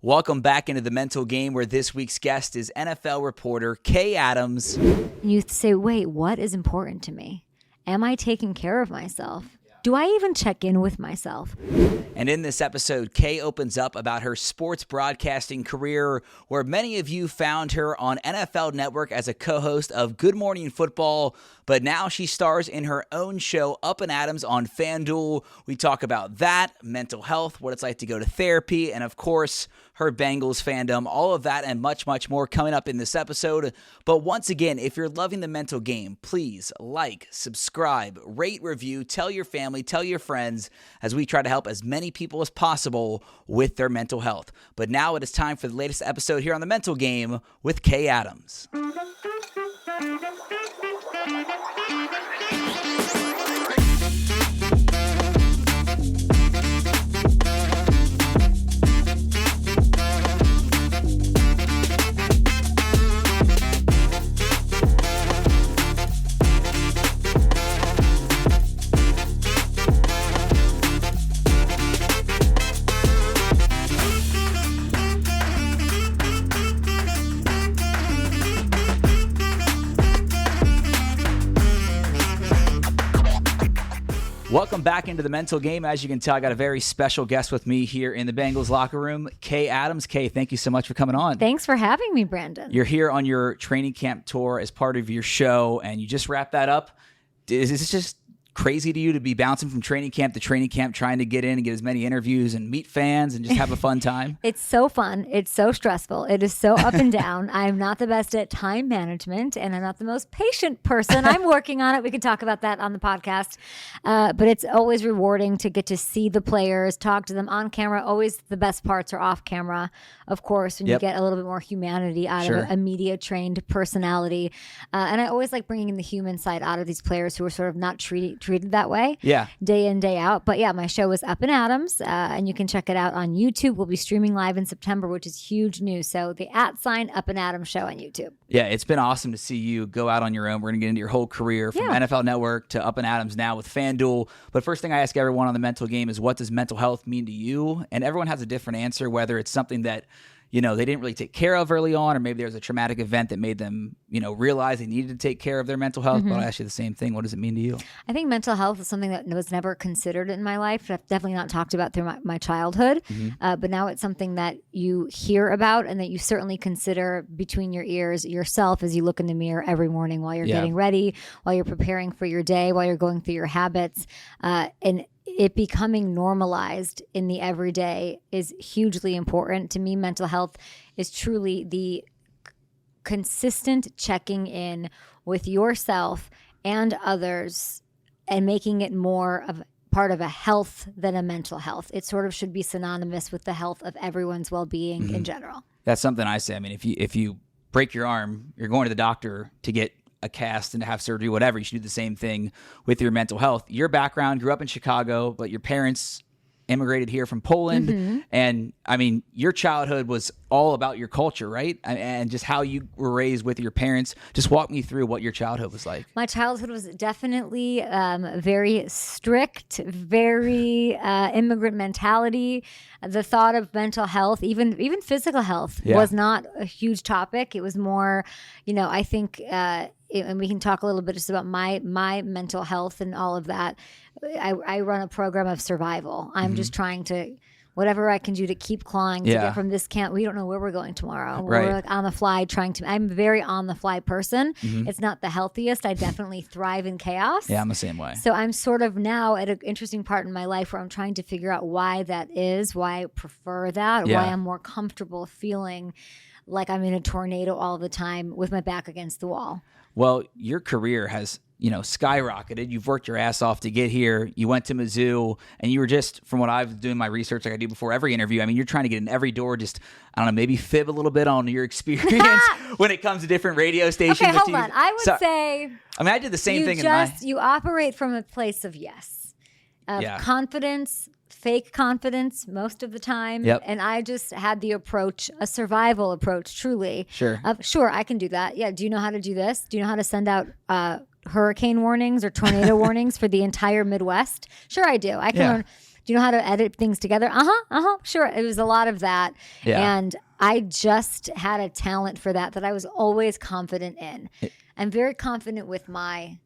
Welcome back into the mental game, where this week's guest is NFL reporter Kay Adams. You say, wait, what is important to me? Am I taking care of myself? Do I even check in with myself? And in this episode, Kay opens up about her sports broadcasting career, where many of you found her on NFL Network as a co-host of Good Morning Football, but now she stars in her own show, Up and Adams, on FanDuel. We talk about that, mental health, what it's like to go to therapy, and of course, her Bengals fandom. All of that and much, much more coming up in this episode. But once again, if you're loving the mental game, please like, subscribe, rate, review, tell your family, tell your friends, as we try to help as many people as possible with their mental health. But now it is time for the latest episode here on the Mental Game with Kay Adams. Welcome back into the mental game. As you can tell, I got a very special guest with me here in the Bengals locker room, Kay Adams. Kay, thank you so much for coming on. Thanks for having me, Brandon. You're here on your training camp tour as part of your show, and you just wrapped that up. Is this just crazy to you to be bouncing from training camp to training camp, trying to get in and get as many interviews and meet fans and just have a fun time? It's so fun. It's so stressful. It is so up and down. I'm not the best at time management, and I'm not the most patient person. I'm working on it. We can talk about that on the podcast. But it's always rewarding to get to see the players, talk to them on camera. Always the best parts are off camera, of course, when you get a little bit more humanity out of a media-trained personality. And I always like bringing in the human side out of these players who are sort of not treated that way, day in, day out. But yeah, my show is Up and Adams, and you can check it out on YouTube. We'll be streaming live in September, which is huge news. So the @ Up and Adams show on YouTube. Yeah, it's been awesome to see you go out on your own. We're going to get into your whole career from NFL Network to Up and Adams now with FanDuel. But first thing I ask everyone on the mental game is, what does mental health mean to you? And everyone has a different answer, whether it's something that they didn't really take care of early on, or maybe there's a traumatic event that made them, realize they needed to take care of their mental health. But I'll ask you the same thing. What does it mean to you? I think mental health is something that was never considered in my life. I've definitely not talked about through my childhood. But now it's something that you hear about and that you certainly consider between your ears yourself as you look in the mirror every morning while you're getting ready, while you're preparing for your day, while you're going through your habits. And it becoming normalized in the everyday is hugely important. To me, mental health is truly the consistent checking in with yourself and others and making it more of part of a health than a mental health. It sort of should be synonymous with the health of everyone's well-being in general. That's something I say. I mean, if you break your arm, you're going to the doctor to get a cast and to have surgery, whatever. You should do the same thing with your mental health. Your background, grew up in Chicago, but your parents immigrated here from Poland. And I mean, your childhood was all about your culture, right? And just how you were raised with your parents. Just walk me through what your childhood was like. My childhood was definitely very strict, very immigrant mentality. The thought of mental health, even physical health, was not a huge topic. It was more, I think, and we can talk a little bit just about my mental health and all of that. I run a program of survival. I'm just trying to, whatever I can do to keep clawing to get from this camp. We don't know where we're going tomorrow. We're like on the fly I'm a very on the fly person. It's not the healthiest. I definitely thrive in chaos. Yeah, I'm the same way. So I'm sort of now at an interesting part in my life where I'm trying to figure out why that is, why I prefer that, why I'm more comfortable feeling like I'm in a tornado all the time with my back against the wall. Well, your career has, skyrocketed. You've worked your ass off to get here. You went to Mizzou, and you were just, from what I've doing my research like I do before every interview, I mean, you're trying to get in every door, just, I don't know, maybe fib a little bit on your experience when it comes to different radio stations. Okay, hold on. I would say... I mean, I did the same thing you operate from a place of confidence, fake confidence most of the time. And I just had the approach, a survival approach, truly. Sure, I can do that. Yeah. Do you know how to do this? Do you know how to send out hurricane warnings or tornado warnings for the entire Midwest? Sure, I do. I can learn. Do you know how to edit things together? Sure. It was a lot of that. Yeah. And I just had a talent for that I was always confident in. I'm very confident with my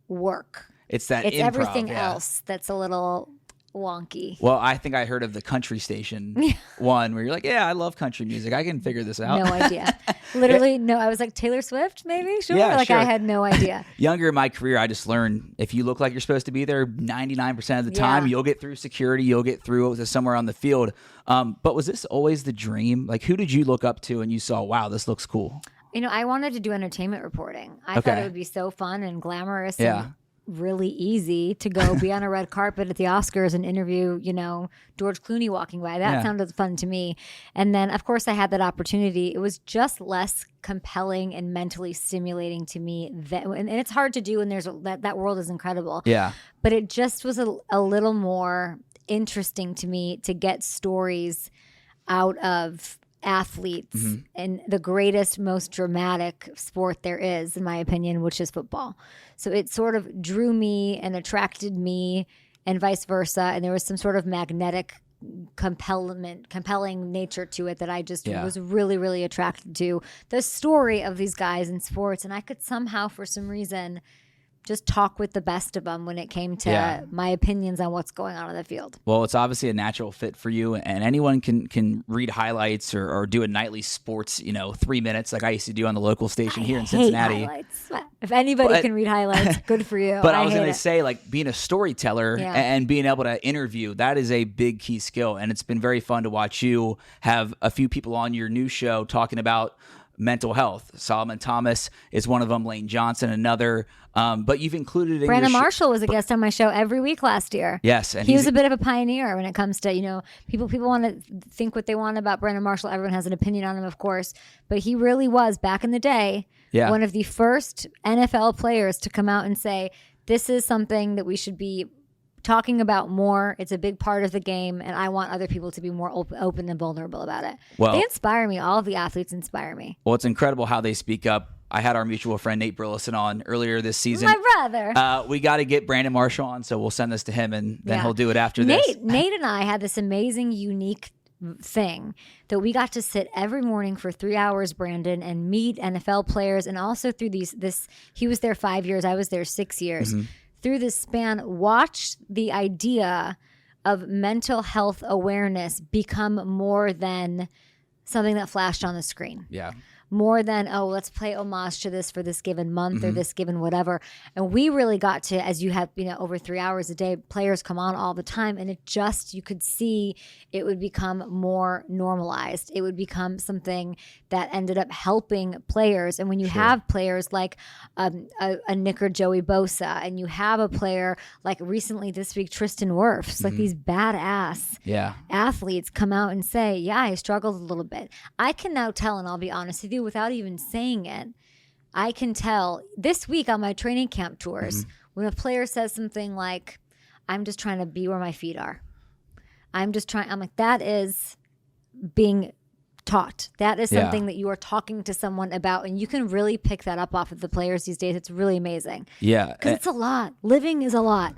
work. It's improv, everything yeah. else that's a little wonky. Well, I think I heard of the country station one where you're like, yeah, I love country music. I can figure this out. No idea. Literally, no. I was like, Taylor Swift, maybe? Sure. Yeah, like, sure. I had no idea. Younger in my career, I just learned if you look like you're supposed to be there 99% of the time, you'll get through security, you'll get through to somewhere on the field. But was this always the dream? Like, who did you look up to and you saw, wow, this looks cool? I wanted to do entertainment reporting. I thought it would be so fun and glamorous and really easy to go be on a red carpet at the Oscars and interview, George Clooney walking by. That sounded fun to me. And then, of course, I had that opportunity. It was just less compelling and mentally stimulating to me. And it's hard to do, and that world is incredible. Yeah. But it just was a little more interesting to me to get stories out of athletes in the greatest, most dramatic sport there is, in my opinion, which is football. So it sort of drew me and attracted me and vice versa. And there was some sort of magnetic compelling nature to it that I just was really, really attracted to. The story of these guys in sports. And I could somehow, for some reason, just talk with the best of them when it came to my opinions on what's going on in the field. Well, it's obviously a natural fit for you, and anyone can read highlights or do a nightly sports, 3 minutes like I used to do on the local station here in Cincinnati. Highlights. If anybody can read highlights, good for you. But I was going to say, like, being a storyteller and being able to interview, that is a big key skill, and it's been very fun to watch you have a few people on your new show talking about mental health. Solomon Thomas is one of them, Lane Johnson another. But you've included in Brandon your Marshall was a guest on my show every week last year. Yes, and he was a bit of a pioneer when it comes to, people want to think what they want about Brandon Marshall. Everyone has an opinion on him, of course, but he really was, back in the day, one of the first NFL players to come out and say, this is something that we should be talking about more. It's a big part of the game, and I want other people to be more open and vulnerable about it. Well, they inspire me. All of the athletes inspire me. Well, it's incredible how they speak up. I had our mutual friend Nate Burleson on earlier this season. My brother. We got to get Brandon Marshall on, so we'll send this to him, and then he'll do it after this. Nate and I had this amazing, unique thing that we got to sit every morning for 3 hours, Brandon, and meet NFL players, and also through he was there 5 years, I was there 6 years. Through this span, watch the idea of mental health awareness become more than something that flashed on the screen. Yeah. More than, let's play homage to this for this given month or this given whatever. And we really got to, as you have, over 3 hours a day, players come on all the time. And you could see it would become more normalized. It would become something that ended up helping players. And when you have players like a Nick or Joey Bosa, and you have a player like recently this week, Tristan Wirfs, like these badass athletes come out and say, I struggled a little bit. I can now tell, and I'll be honest with you, without even saying it, I can tell this week on my training camp tours, when a player says something like, I'm just trying to be where my feet are. I'm like, that is being taught. That is something that you are talking to someone about, and you can really pick that up off of the players these days. It's really amazing. Yeah. Because it's a lot. Living is a lot.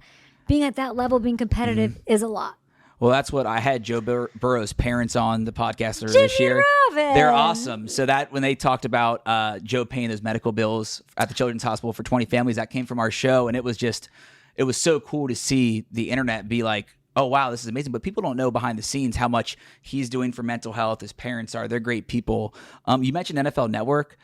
Being at that level, being competitive is a lot. Well, that's what I had Joe Burrow's parents on the podcast earlier this year. Robin. They're awesome. So that when they talked about Joe paying those medical bills at the Children's Hospital for 20 families, that came from our show. And it was so cool to see the internet be like, oh, wow, this is amazing. But people don't know behind the scenes how much he's doing for mental health. His parents they're great people. You mentioned NFL Network.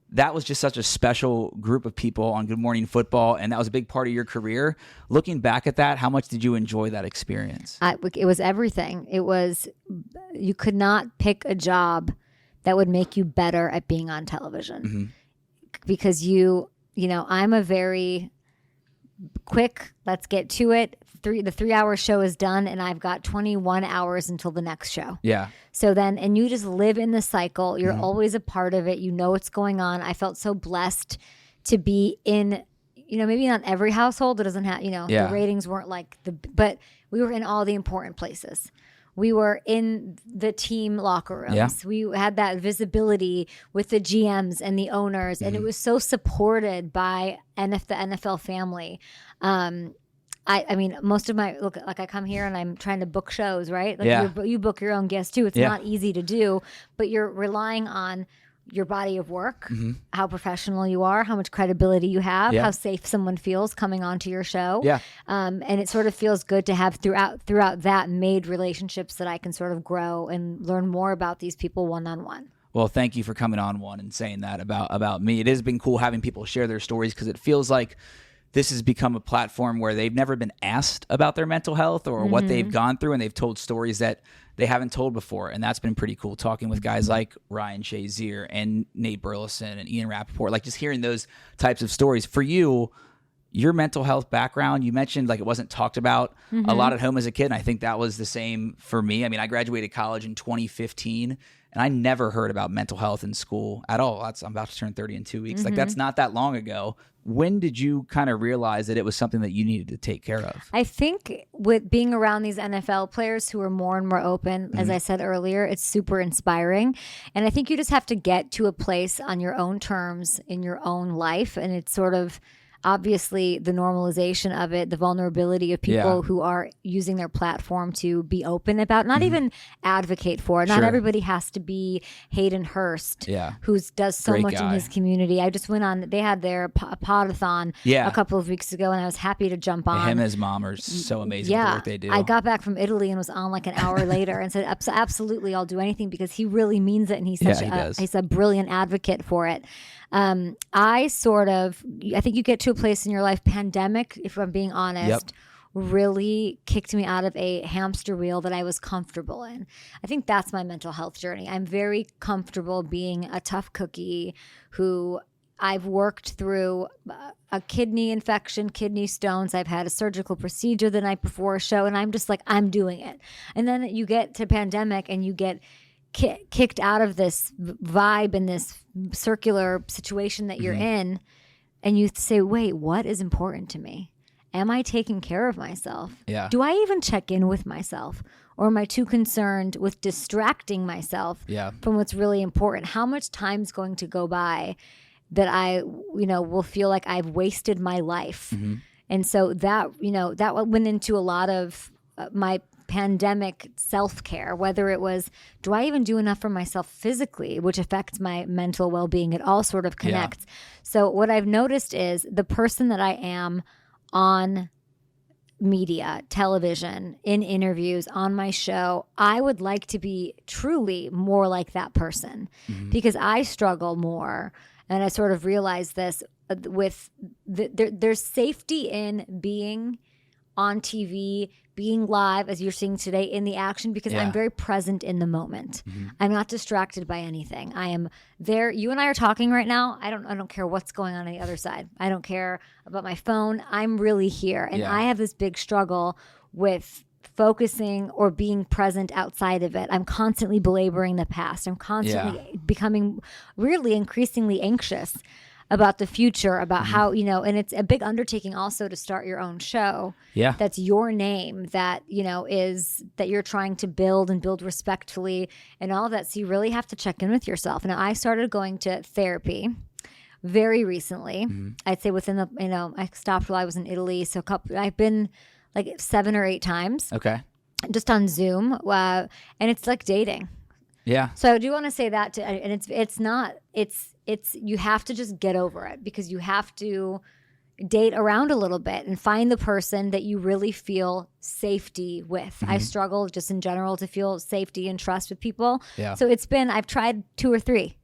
That was just such a special group of people on Good Morning Football, and that was a big part of your career. Looking back at that, how much did you enjoy that experience? It was everything. You could not pick a job that would make you better at being on television. Because I'm a very quick, let's get to it. The 3 hour show is done, and I've got 21 hours until the next show. Yeah. So then, and you just live in the cycle. You're always a part of it. You know what's going on. I felt so blessed to be in, maybe not every household. It doesn't have, the ratings weren't like but we were in all the important places. We were in the team locker rooms. Yeah. We had that visibility with the GMs and the owners, and it was so supported by the NFL family. I mean, most of my look, like I come here and I'm trying to book shows, right? Like Yeah. you book your own guests too. It's Yeah. not easy to do, but you're relying on your body of work, how professional you are, how much credibility you have, how safe someone feels coming onto your show. Yeah. And it sort of feels good to have throughout that made relationships that I can sort of grow and learn more about these people one-on-one. Well, thank you for coming on one and saying that about me. It has been cool having people share their stories because it feels like this has become a platform where they've never been asked about their mental health or what they've gone through, and they've told stories that they haven't told before. And that's been pretty cool, talking with guys like Ryan Shazier and Nate Burleson and Ian Rappaport, like just hearing those types of stories. For you, your mental health background, you mentioned like it wasn't talked about a lot at home as a kid, and I think that was the same for me. I mean, I graduated college in 2015, and I never heard about mental health in school at all. I'm about to turn 30 in 2 weeks. Like, that's not that long ago. When did you kind of realize that it was something that you needed to take care of? I think with being around these NFL players who are more and more open, as I said earlier, it's super inspiring. And I think you just have to get to a place on your own terms in your own life. And it's sort of obviously the normalization of it, the vulnerability of people who are using their platform to be open about, not even advocate for it. Not everybody has to be Hayden Hurst, who does so much in his community. I just went on, they had their podathon a couple of weeks ago, and I was happy to jump on. Him and his mom are so amazing with the work they do. I got back from Italy and was on like an hour later and said, absolutely, I'll do anything, because he really means it. And he's he's a brilliant advocate for it. I think you get to a place in your life, pandemic, if I'm being honest, really kicked me out of a hamster wheel that I was comfortable in. I think that's my mental health journey. I'm very comfortable being a tough cookie who I've worked through a kidney infection, kidney stones. I've had a surgical procedure the night before a show, and I'm just like, I'm doing it. And then you get to pandemic and you get kicked out of this vibe and this circular situation that you're in, and you say, wait, what is important to me? Am I taking care of myself? Yeah. Do I even check in with myself? Or am I too concerned with distracting myself from what's really important? How much time's going to go by that I, will feel like I've wasted my life? And so that went into a lot of my pandemic self-care, whether it was, do I even do enough for myself physically, which affects my mental well-being? It all sort of connects. So what I've noticed is the person that I am on media, television, in interviews, on my show, I would like to be truly more like that person, because I struggle more. And I sort of realized this with there's safety in being on TV, being live, as you're seeing today, in the action, because I'm very present in the moment. I'm not distracted by anything. I am there. You and I are talking right now. I don't care what's going on the other side. I don't care about my phone. I'm really here. And I have this big struggle with focusing or being present outside of it. I'm constantly belaboring the past. I'm constantly becoming really increasingly anxious about the future, about how, and it's a big undertaking also to start your own show. That's your name, that, that you're trying to build respectfully and all of that. So you really have to check in with yourself. Now, I started going to therapy very recently. I'd say within I stopped while I was in Italy. So I've been like 7 or 8 times. Okay. Just on Zoom. And it's like dating. Yeah. So I do want to say that and it's you have to just get over it, because you have to date around a little bit and find the person that you really feel safety with. I struggle just in general to feel safety and trust with people. Yeah. So I've tried 2 or 3.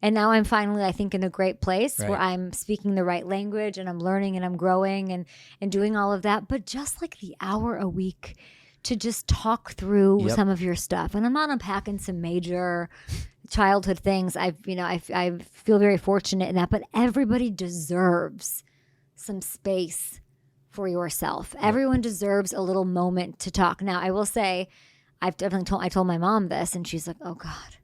And now I'm finally, I think, in a great place where I'm speaking the right language and I'm learning and I'm growing and doing all of that. But just like the hour a week to just talk through some of your stuff. And I'm not unpacking some major childhood things. I feel very fortunate in that, but everybody deserves some space for yourself. Everyone deserves a little moment to talk. Now, I will say, I told my mom this, and she's like, oh God,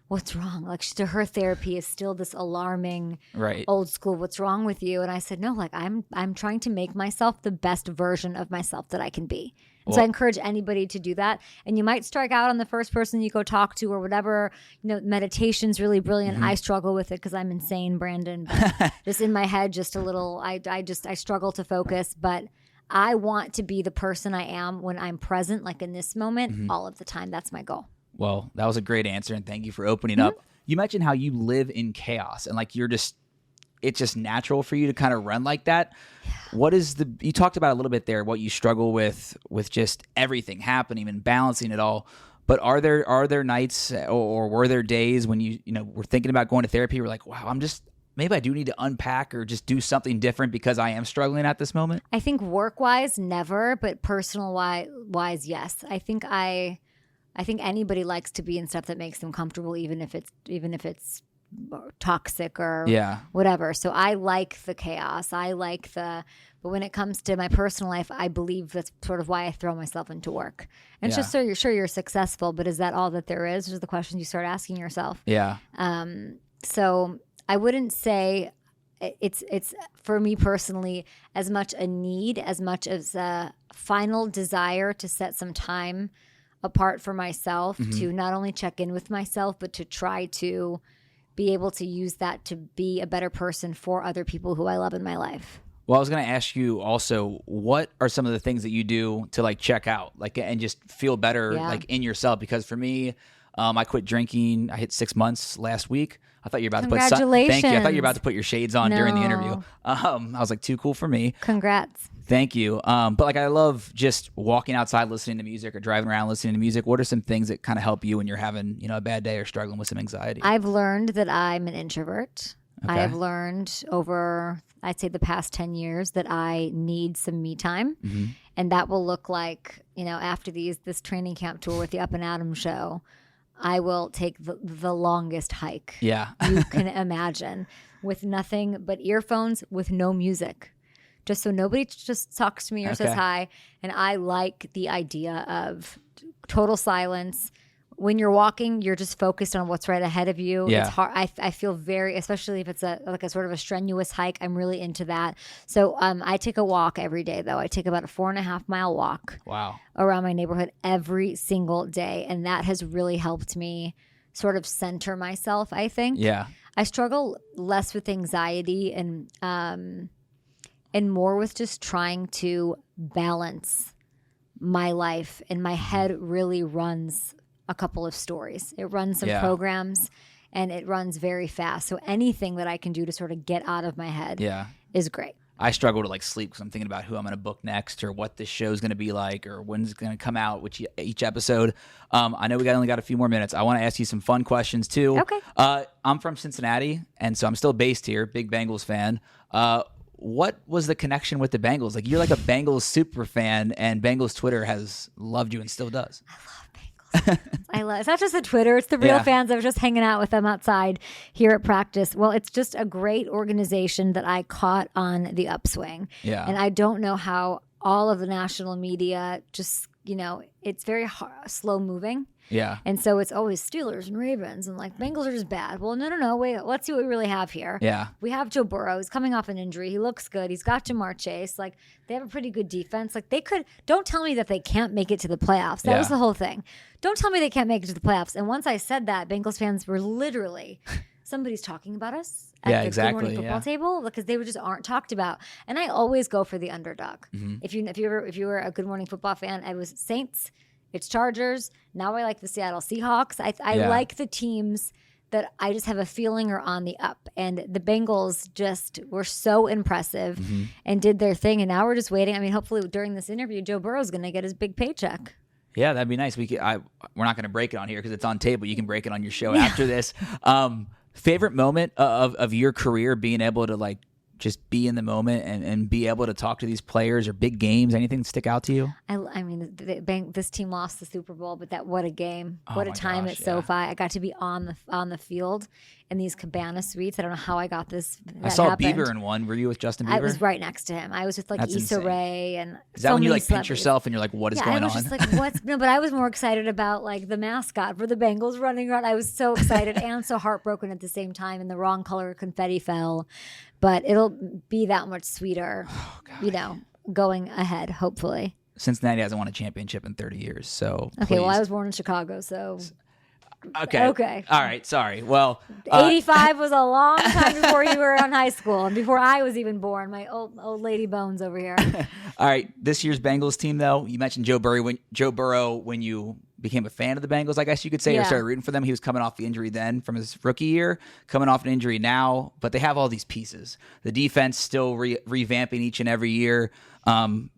what's wrong? Like, to her, therapy is still this alarming, old school, what's wrong with you? And I said, no, like I'm trying to make myself the best version of myself that I can be. And so I encourage anybody to do that. And you might strike out on the first person you go talk to or whatever. Meditation's really brilliant. I struggle with it because I'm insane, Brandon. But just in my head, just a little, I struggle to focus. But I want to be the person I am when I'm present, like in this moment, all of the time. That's my goal. Well, that was a great answer, and thank you for opening up. You mentioned how you live in chaos, and like it's just natural for you to kind of run like that. What is you talked about a little bit there, what you struggle with just everything happening and balancing it all. But are there nights or were there days when you were thinking about going to therapy? You're like, wow, maybe I do need to unpack or just do something different because I am struggling at this moment? I think work-wise, never, but personal-wise, yes. I think anybody likes to be in stuff that makes them comfortable, even if it's toxic or whatever. So I like the chaos. But when it comes to my personal life, I believe that's sort of why I throw myself into work. And it's just so you're sure you're successful, but is that all that there is? Those are the questions you start asking yourself. Yeah. So I wouldn't say it's for me personally as much a need as much as a final desire to set some time apart for myself to not only check in with myself, but to try to be able to use that to be a better person for other people who I love in my life. Well, I was going to ask you also, what are some of the things that you do to like check out, like, and just feel better, like in yourself? Because for me, I quit drinking. I hit 6 months last week. I thought you were about to put Congratulations. Thank you. I thought you were about to put your shades on during the interview. I was like, too cool for me. Congrats. Thank you. But like, I love just walking outside, listening to music, or driving around listening to music. What are some things that kind of help you when you're having, a bad day or struggling with some anxiety? I've learned that I'm an introvert. Okay. I have learned over, I'd say, the past 10 years that I need some me time. And that will look like, after this training camp tour with the Up and Adam show, I will take the longest hike you can imagine, with nothing but earphones, with no music, just so nobody just talks to me or says hi. And I like the idea of total silence. When you're walking, you're just focused on what's right ahead of you. Yeah. It's hard. I feel very, especially if it's a sort of a strenuous hike, I'm really into that. So I take a walk every day, though. I take about a 4.5 mile walk around my neighborhood every single day. And that has really helped me sort of center myself, I think. Yeah. I struggle less with anxiety and more with just trying to balance my life. And my head really runs a couple of stories. It runs some programs, and it runs very fast. So anything that I can do to sort of get out of my head is great. I struggle to like sleep because I'm thinking about who I'm going to book next, or what this show's going to be like, or when's it going to come out, each episode. I know we only got a few more minutes. I want to ask you some fun questions too. Okay. I'm from Cincinnati, and so I'm still based here. Big Bengals fan. What was the connection with the Bengals? Like, you're like a Bengals super fan, and Bengals Twitter has loved you and still does. I love Bengals. It's not just the Twitter, it's the real fans. I was just hanging out with them outside here at practice. Well, it's just a great organization that I caught on the upswing. Yeah. And I don't know how all of the national media just, it's very slow moving. Yeah. And so it's always Steelers and Ravens and like Bengals are just bad. Well, no. Wait, let's see what we really have here. Yeah. We have Joe Burrow. He's coming off an injury. He looks good. He's got Jamar Chase. Like, they have a pretty good defense. Like, don't tell me that they can't make it to the playoffs. That was the whole thing. Don't tell me they can't make it to the playoffs. And once I said that, Bengals fans were literally, somebody's talking about us at the Good Morning Football table, because they just aren't talked about. And I always go for the underdog. Mm-hmm. If you were a Good Morning Football fan, I was Saints. It's Chargers. Now I like the Seattle Seahawks. I like the teams that I just have a feeling are on the up. And the Bengals just were so impressive and did their thing. And now we're just waiting. I mean, hopefully during this interview, Joe Burrow's going to get his big paycheck. Yeah, that'd be nice. We're not going to break it on here because it's on tape, but you can break it on your show after this. Favorite moment of your career, being able to like just be in the moment and be able to talk to these players, or big games, anything stick out to you? I mean, this team lost the Super Bowl, but what a game. What a time at SoFi. I got to be on the field in these cabana suites. I don't know how I got this. I saw Bieber in one. Were you with Justin Bieber? I was right next to him. I was with like Issa Rae and Is that when you like pinch yourself and you're like, what is going on? I was just like, what's no, but I was more excited about like the mascot for the Bengals running around. I was so excited and so heartbroken at the same time, and the wrong color confetti fell. But it'll be that much sweeter, going ahead, hopefully. Cincinnati hasn't won a championship in 30 years, so okay. Well, I was born in Chicago, so Okay. All right. Sorry. Well, 85 was a long time before you were in high school and before I was even born. My old lady bones over here. All right. This year's Bengals team, though, you mentioned Joe Burrow when you became a fan of the Bengals, I guess you could say, or started rooting for them. He was coming off the injury then from his rookie year, coming off an injury now, but they have all these pieces. The defense still revamping each and every year.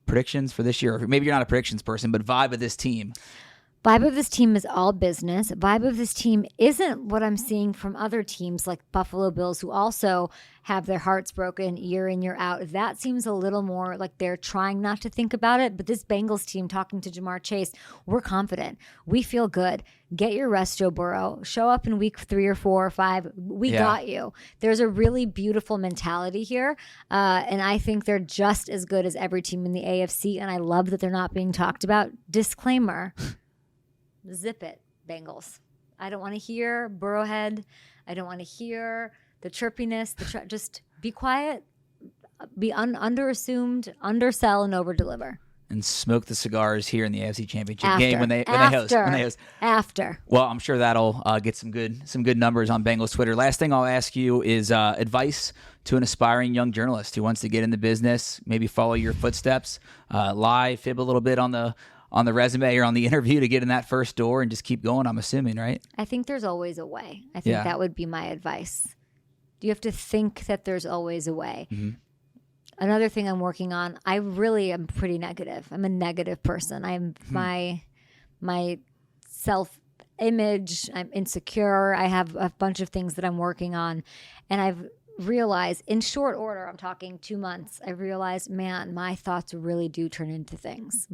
Predictions for this year? Maybe you're not a predictions person, but vibe of this team. Vibe of this team is all business. Vibe of this team isn't what I'm seeing from other teams like Buffalo Bills, who also have their hearts broken year in, year out. That seems a little more like they're trying not to think about it. But this Bengals team, talking to Jamar Chase, we're confident. We feel good. Get your rest, Joe Burrow. Show up in week 3 or 4 or 5. We got you. There's a really beautiful mentality here. And I think they're just as good as every team in the AFC. And I love that they're not being talked about. Disclaimer. Zip it, Bengals. I don't want to hear Burrowhead. I don't want to hear the chirpiness. Just be quiet, be underassumed, undersell, and overdeliver. And smoke the cigars here in the AFC Championship game when they host. After. Well, I'm sure that'll get some good numbers on Bengals Twitter. Last thing I'll ask you is advice to an aspiring young journalist who wants to get in the business, maybe follow your footsteps, lie, fib a little bit on the resume or on the interview to get in that first door and just keep going, I'm assuming, right? I think there's always a way. I think that would be my advice. You have to think that there's always a way. Mm-hmm. Another thing I'm working on, I really am pretty negative. I'm a negative person. I'm my self-image, I'm insecure. I have a bunch of things that I'm working on. And I've realized in short order, I'm talking 2 months, I realized, man, my thoughts really do turn into things.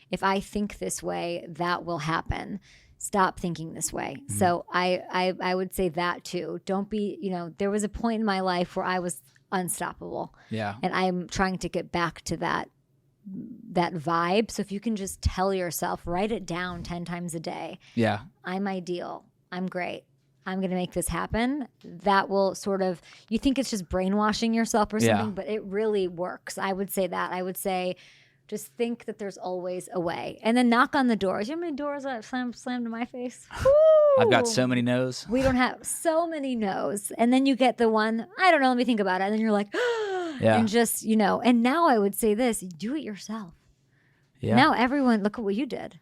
If I think this way, that will happen. Stop thinking this way. Mm-hmm. So I would say that too. Don't be, there was a point in my life where I was unstoppable. Yeah. And I'm trying to get back to that vibe. So if you can just tell yourself, write it down 10 times a day. Yeah. I'm ideal. I'm great. I'm going to make this happen. That will sort of, you think it's just brainwashing yourself or something, but it really works. I would say that. I would say, just think that there's always a way. And then knock on the doors. You know how many doors I've slammed in my face? Woo! I've got so many no's. We don't have so many no's. And then you get the one, I don't know, let me think about it. And then you're like, and just, and now I would say this, do it yourself. Yeah. Now everyone, look at what you did.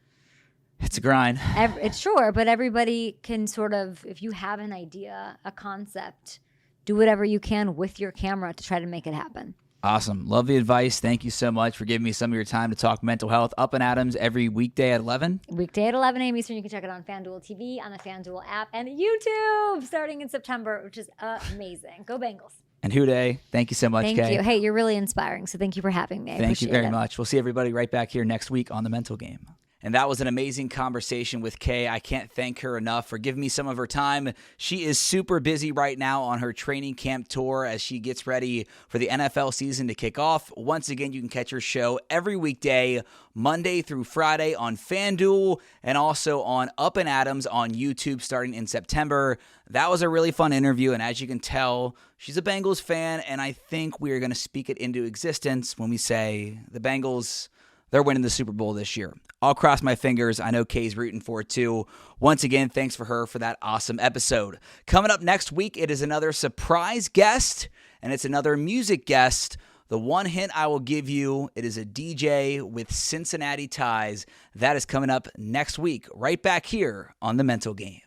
It's a grind. It's sure, but everybody can sort of, if you have an idea, a concept, do whatever you can with your camera to try to make it happen. Awesome. Love the advice. Thank you so much for giving me some of your time to talk mental health. Up and Adams every weekday at 11? Weekday at 11 a.m. Eastern. You can check it on FanDuel TV, on the FanDuel app, and YouTube starting in September, which is amazing. Go Bengals. And Houday, thank you so much, Kay. Thank you. Hey, you're really inspiring, so thank you for having me. Thank you very much. We'll see everybody right back here next week on The Mental Game. And that was an amazing conversation with Kay. I can't thank her enough for giving me some of her time. She is super busy right now on her training camp tour as she gets ready for the NFL season to kick off. Once again, you can catch her show every weekday, Monday through Friday on FanDuel and also on Up and Adams on YouTube starting in September. That was a really fun interview, and as you can tell, she's a Bengals fan, and I think we are going to speak it into existence when we say the Bengals, they're winning the Super Bowl this year. I'll cross my fingers. I know Kay's rooting for it too. Once again, thanks for her for that awesome episode. Coming up next week, it is another surprise guest, and it's another music guest. The one hint I will give you, it is a DJ with Cincinnati ties. That is coming up next week, right back here on The Mental Game.